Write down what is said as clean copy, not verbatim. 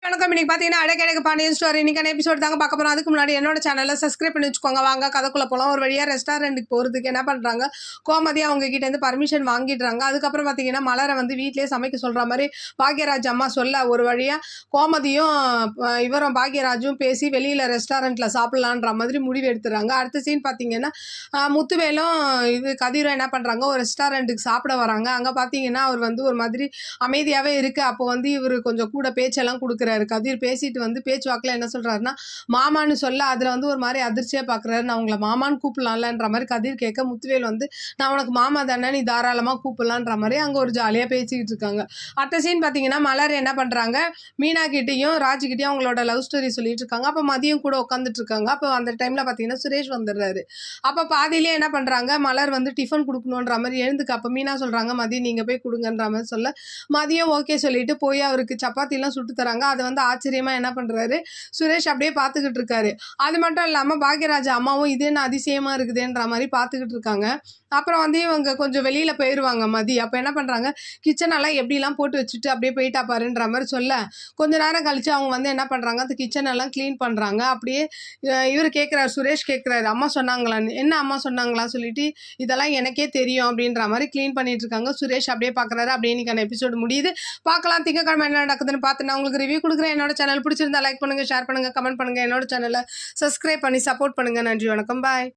வணக்கம். இன்னைக்கு பார்த்தீங்கன்னா, அழகழகு பாண்டியன் ஸ்டோரி இன்னைக்கான எபிசோட் தாங்க பார்க்க போறோம். அதுக்கு முன்னாடி என்னோட சேனலை சப்ஸ்கிரைப் பண்ணி வச்சுக்கோங்க. வாங்க கதைக்குள்ள போலாம். ஒரு வழியா ரெஸ்டாரண்ட்டுக்கு போகிறதுக்கு என்ன பண்ணுறாங்க, கோமதி அவங்க கிட்டேருந்து பர்மிஷன் வாங்கிடுறாங்க. அதுக்கப்புறம் பார்த்தீங்கன்னா, மலரை வந்து வீட்டிலேயே சமைக்க சொல்கிற மாதிரி பாக்யராஜ் அம்மா சொல்ல, ஒரு வழியாக கோமதியும் இவரும் பாக்யராஜும் பேசி வெளியில் ரெஸ்டாரண்ட்டில் சாப்பிட்லான்ற மாதிரி முடிவு எடுத்துறாங்க. அடுத்த சீன் பார்த்தீங்கன்னா, முத்துவேலும் இது கதிரும் என்ன பண்ணுறாங்க, ஒரு ரெஸ்டாரண்ட்டுக்கு சாப்பிட வராங்க. அங்கே பார்த்தீங்கன்னா, அவர் வந்து ஒரு மாதிரி அமைதியாகவே இருக்குது. அப்போ வந்து இவர் கொஞ்சம் கூட பேச்செல்லாம் கொடுக்குறாரு. கதிர் பேசிட்டு வந்து பேச்சுவாக்கில் என்ன சொல்கிறாருன்னா, மாமான்னு சொல்ல அதில் வந்து ஒரு மாதிரி அதிர்ச்சியாக பார்க்குறாரு. நான் உங்களை மாமான்னு கூப்பிடலாம்லன்ற மாதிரி கதிர் கேட்க, முத்துவேல் வந்து நான் உனக்கு மாமா தானே, நீ தாராளமாக கூப்பிடலான்ற மாதிரி அங்கே ஒரு ஜாலியாக பேசிக்கிட்டு இருக்காங்க. அடுத்த சீன் பார்த்தீங்கன்னா, மலர் என்ன பண்ணுறாங்க, மீனா கிட்டேயும் ராஜுக்கிட்டையும் அவங்களோட லவ் ஸ்டோரி சொல்லிட்டு இருக்காங்க. அப்போ மதியம் கூட உட்காந்துட்டு இருக்காங்க. அப்போ அந்த டைமில் பார்த்தீங்கன்னா சுரேஷ் வந்துடுறாரு. அப்போ பாதியிலே என்ன பண்ணுறாங்க, மலர் வந்து டிஃபன் கொடுக்கணுன்ற மாதிரி எழுந்துக்க. அப்போ மீனா சொல்கிறாங்க, மதியம் நீங்கள் போய் கொடுங்கன்ற மாதிரி சொல்ல, மதியம் ஓகே சொல்லிட்டு போய் அவருக்கு சப்பாத்திலாம் சுட்டு தராங்க. அதை வந்து ஆச்சரியமா என்ன பண்றாரு, சுரேஷ் அப்படியே பார்த்துக்கிட்டு இருக்காரு. அது மட்டும் இல்லாமல் பாக்யராஜ் அம்மாவும் இது என்ன அதிசயமா இருக்குதுன்ற மாதிரி பார்த்துக்கிட்டு இருக்காங்க. அப்புறம் வந்து இவங்க கொஞ்சம் வெளியில போயிடுவாங்க மதி. அப்போ என்ன பண்றாங்க, கிச்சனெல்லாம் எப்படிலாம் போட்டு வச்சுட்டு அப்படியே போயிட்டா பாருன்ற மாதிரி சொல்ல, கொஞ்ச நேரம் கழிச்சு அவங்க வந்து என்ன பண்றாங்க, அந்த கிச்சனெல்லாம் க்ளீன் பண்றாங்க. அப்படியே இவர் கேட்குறாரு, சுரேஷ் கேட்குறாரு, அம்மா சொன்னாங்களான்னு. என்ன அம்மா சொன்னாங்களா சொல்லிட்டு, இதெல்லாம் எனக்கே தெரியும் அப்படின்ற மாதிரி க்ளீன் பண்ணிட்டு இருக்காங்க. சுரேஷ் அப்படியே பார்க்குறாரு. அப்படியே இன்னைக்கான எபிசோடு முடியுது. பார்க்கலாம் திங்கக்கிழமை என்ன நடக்குதுன்னு பார்த்து நான் உங்களுக்கு ரிவ்யூ கொடுக்குறேன். என்னோட சேனல் பிடிச்சிருந்தா லைக் பண்ணுங்க, ஷேர் பண்ணுங்க, கமெண்ட் பண்ணுங்க. என்னோட சேனலை சப்ஸ்கிரைப் பண்ணி சப்போர்ட் பண்ணுங்க. நன்றி, வணக்கம், பாய்.